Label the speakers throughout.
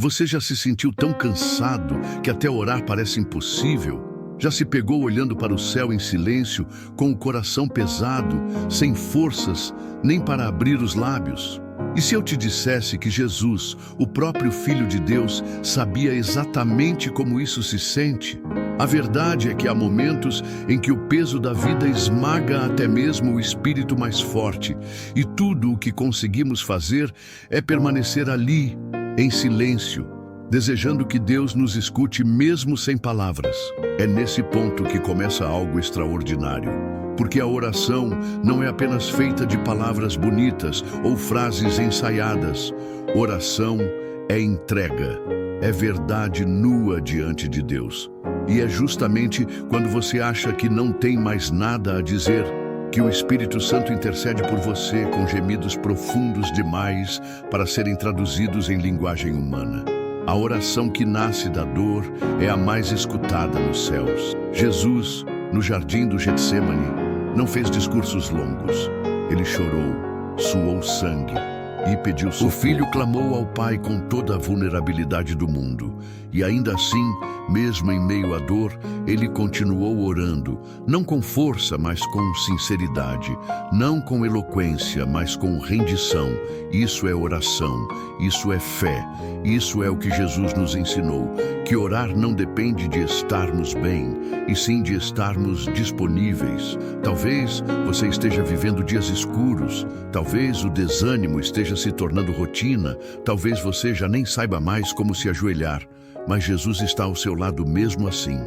Speaker 1: Você já se sentiu tão cansado que até orar parece impossível? Já se pegou olhando para o céu em silêncio, com o coração pesado, sem forças nem para abrir os lábios? E se eu te dissesse que Jesus, o próprio Filho de Deus, sabia exatamente como isso se sente? A verdade é que há momentos em que o peso da vida esmaga até mesmo o espírito mais forte, e tudo o que conseguimos fazer é permanecer ali, em silêncio, desejando que Deus nos escute mesmo sem palavras. É nesse ponto que começa algo extraordinário, porque a oração não é apenas feita de palavras bonitas ou frases ensaiadas. Oração é entrega, é verdade nua diante de Deus. E é justamente quando você acha que não tem mais nada a dizer, que o Espírito Santo intercede por você com gemidos profundos demais para serem traduzidos em linguagem humana. A oração que nasce da dor é a mais escutada nos céus. Jesus, no jardim do Getsêmani, não fez discursos longos. Ele chorou, suou sangue e pediu socorro. O filho clamou ao Pai com toda a vulnerabilidade do mundo. E ainda assim, mesmo em meio à dor, ele continuou orando, não com força, mas com sinceridade, não com eloquência, mas com rendição. Isso é oração, isso é fé, isso é o que Jesus nos ensinou, que orar não depende de estarmos bem, e sim de estarmos disponíveis. Talvez você esteja vivendo dias escuros, talvez o desânimo esteja se tornando rotina, talvez você já nem saiba mais como se ajoelhar. Mas Jesus está ao seu lado mesmo assim.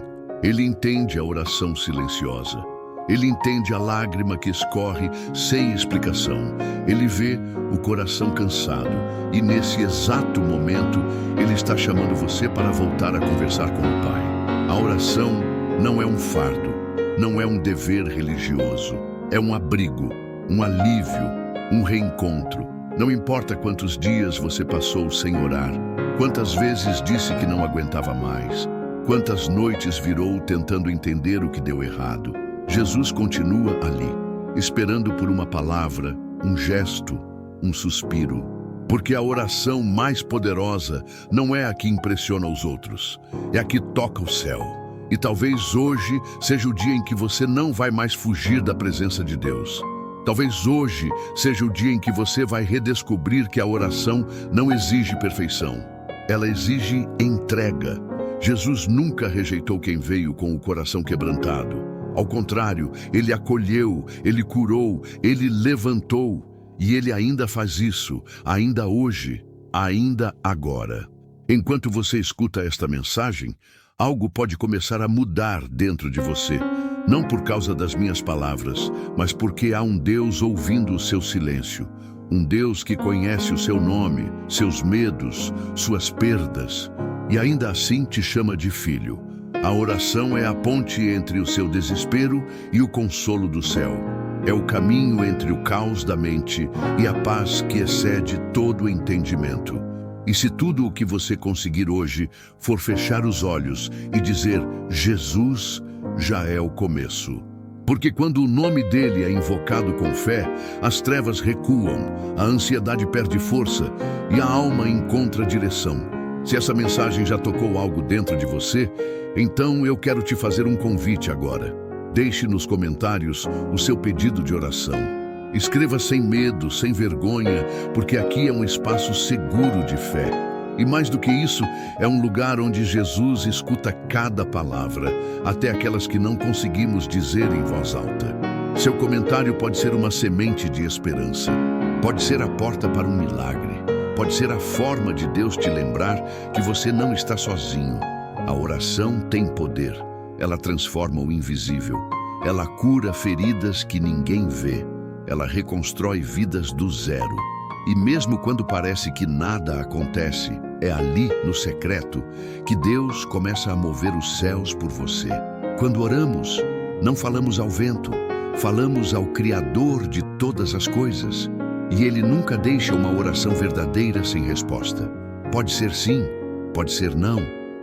Speaker 1: Ele entende a oração silenciosa. Ele entende a lágrima que escorre sem explicação. Ele vê o coração cansado. E nesse exato momento, Ele está chamando você para voltar a conversar com o Pai. A oração não é um fardo, não é um dever religioso. É um abrigo, um alívio, um reencontro. Não importa quantos dias você passou sem orar, quantas vezes disse que não aguentava mais, quantas noites virou tentando entender o que deu errado. Jesus continua ali, esperando por uma palavra, um gesto, um suspiro. Porque a oração mais poderosa não é a que impressiona os outros, é a que toca o céu. E talvez hoje seja o dia em que você não vai mais fugir da presença de Deus. Talvez hoje seja o dia em que você vai redescobrir que a oração não exige perfeição. Ela exige entrega. Jesus nunca rejeitou quem veio com o coração quebrantado. Ao contrário, Ele acolheu, Ele curou, Ele levantou. E Ele ainda faz isso, ainda hoje, ainda agora. Enquanto você escuta esta mensagem, algo pode começar a mudar dentro de você. Não por causa das minhas palavras, mas porque há um Deus ouvindo o seu silêncio. Um Deus que conhece o seu nome, seus medos, suas perdas, e ainda assim te chama de filho. A oração é a ponte entre o seu desespero e o consolo do céu. É o caminho entre o caos da mente e a paz que excede todo o entendimento. E se tudo o que você conseguir hoje for fechar os olhos e dizer Jesus, já é o começo. Porque quando o nome dele é invocado com fé, as trevas recuam, a ansiedade perde força e a alma encontra direção. Se essa mensagem já tocou algo dentro de você, então eu quero te fazer um convite agora. Deixe nos comentários o seu pedido de oração. Escreva sem medo, sem vergonha, porque aqui é um espaço seguro de fé. E mais do que isso, é um lugar onde Jesus escuta cada palavra, até aquelas que não conseguimos dizer em voz alta. Seu comentário pode ser uma semente de esperança, pode ser a porta para um milagre, pode ser a forma de Deus te lembrar que você não está sozinho. A oração tem poder, ela transforma o invisível, ela cura feridas que ninguém vê, ela reconstrói vidas do zero. E mesmo quando parece que nada acontece, é ali, no secreto, que Deus começa a mover os céus por você. Quando oramos, não falamos ao vento, falamos ao Criador de todas as coisas. E Ele nunca deixa uma oração verdadeira sem resposta. Pode ser sim, pode ser não,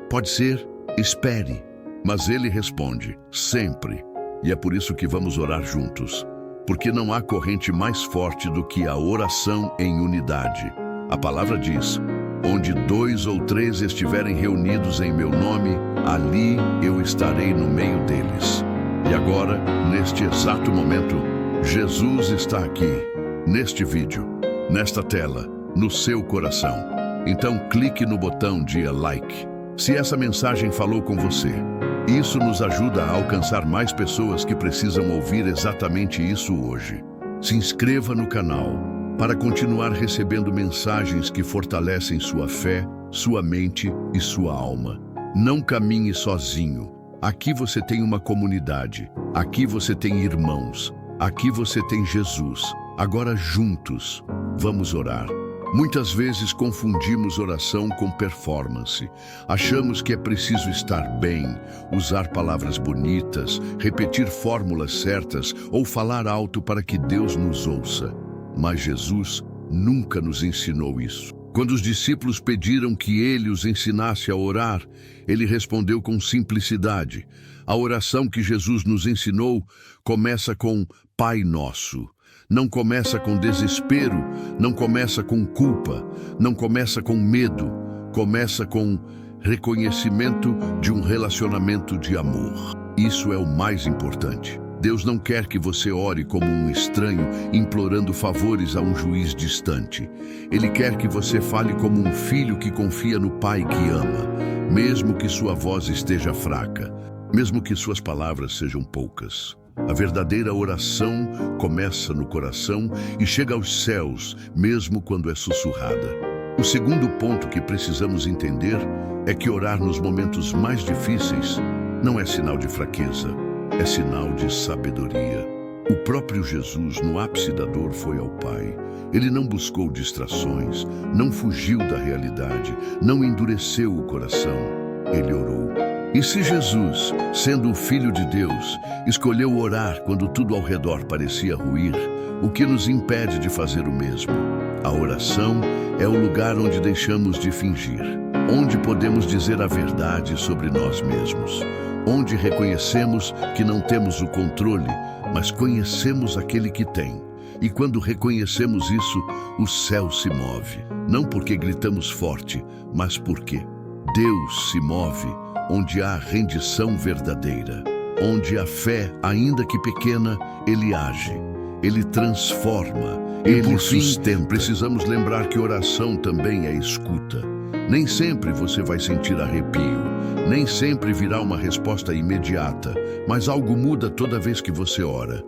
Speaker 1: pode ser espere. Mas Ele responde, sempre. E é por isso que vamos orar juntos. Porque não há corrente mais forte do que a oração em unidade. A palavra diz, Onde 2 ou 3 estiverem reunidos em meu nome, ali eu estarei no meio deles. E agora, neste exato momento, Jesus está aqui, neste vídeo, nesta tela, no seu coração. Então clique no botão de like. Se essa mensagem falou com você, isso nos ajuda a alcançar mais pessoas que precisam ouvir exatamente isso hoje. Se inscreva no canal para continuar recebendo mensagens que fortalecem sua fé, sua mente e sua alma. Não caminhe sozinho. Aqui você tem uma comunidade. Aqui você tem irmãos. Aqui você tem Jesus. Agora juntos, vamos orar. Muitas vezes confundimos oração com performance. Achamos que é preciso estar bem, usar palavras bonitas, repetir fórmulas certas ou falar alto para que Deus nos ouça. Mas Jesus nunca nos ensinou isso. Quando os discípulos pediram que ele os ensinasse a orar, ele respondeu com simplicidade. A oração que Jesus nos ensinou começa com Pai Nosso. Não começa com desespero, não começa com culpa, não começa com medo, começa com reconhecimento de um relacionamento de amor. Isso é o mais importante. Deus não quer que você ore como um estranho, implorando favores a um juiz distante. Ele quer que você fale como um filho que confia no Pai que ama, mesmo que sua voz esteja fraca, mesmo que suas palavras sejam poucas. A verdadeira oração começa no coração e chega aos céus, mesmo quando é sussurrada. O segundo ponto que precisamos entender é que orar nos momentos mais difíceis não é sinal de fraqueza, é sinal de sabedoria. O próprio Jesus, no ápice da dor, foi ao Pai. Ele não buscou distrações, não fugiu da realidade, não endureceu o coração. Ele orou. E se Jesus, sendo o Filho de Deus, escolheu orar quando tudo ao redor parecia ruir, o que nos impede de fazer o mesmo? A oração é o lugar onde deixamos de fingir, onde podemos dizer a verdade sobre nós mesmos, onde reconhecemos que não temos o controle, mas conhecemos aquele que tem. E quando reconhecemos isso, o céu se move, não porque gritamos forte, mas porque Deus se move onde há rendição verdadeira, onde a fé, ainda que pequena, ele age, ele transforma, ele sustenta. Precisamos lembrar que oração também é escuta. Nem sempre você vai sentir arrepio, nem sempre virá uma resposta imediata, mas algo muda toda vez que você ora.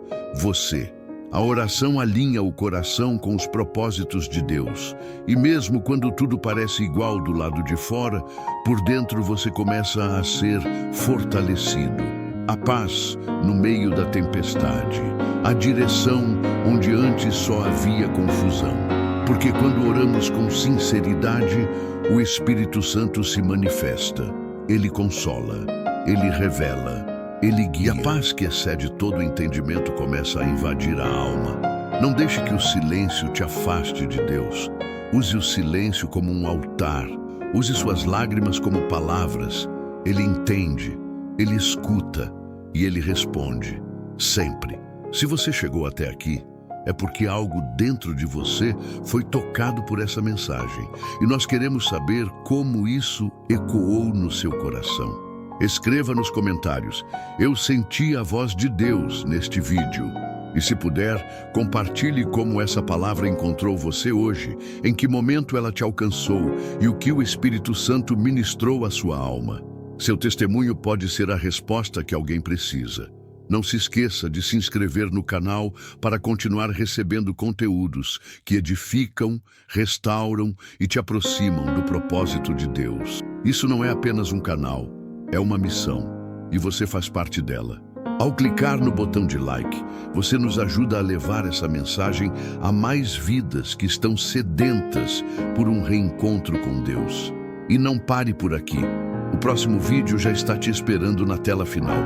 Speaker 1: A oração alinha o coração com os propósitos de Deus. E mesmo quando tudo parece igual do lado de fora, por dentro você começa a ser fortalecido. A paz no meio da tempestade. A direção onde antes só havia confusão. Porque quando oramos com sinceridade, o Espírito Santo se manifesta. Ele consola, ele revela. Ele guia. E a paz que excede todo o entendimento começa a invadir a alma. Não deixe que o silêncio te afaste de Deus. Use o silêncio como um altar. Use suas lágrimas como palavras. Ele entende, ele escuta e ele responde. Sempre. Se você chegou até aqui, é porque algo dentro de você foi tocado por essa mensagem. E nós queremos saber como isso ecoou no seu coração. Escreva nos comentários, eu senti a voz de Deus neste vídeo. E se puder, compartilhe como essa palavra encontrou você hoje, em que momento ela te alcançou e o que o Espírito Santo ministrou à sua alma. Seu testemunho pode ser a resposta que alguém precisa. Não se esqueça de se inscrever no canal para continuar recebendo conteúdos que edificam, restauram e te aproximam do propósito de Deus. Isso não é apenas um canal. É uma missão, e você faz parte dela. Ao clicar no botão de like, você nos ajuda a levar essa mensagem a mais vidas que estão sedentas por um reencontro com Deus. E não pare por aqui. O próximo vídeo já está te esperando na tela final.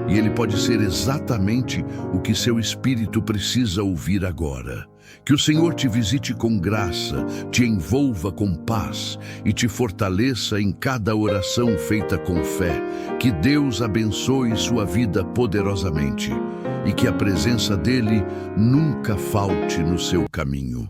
Speaker 1: E ele pode ser exatamente o que seu espírito precisa ouvir agora. Que o Senhor te visite com graça, te envolva com paz e te fortaleça em cada oração feita com fé. Que Deus abençoe sua vida poderosamente e que a presença dele nunca falte no seu caminho.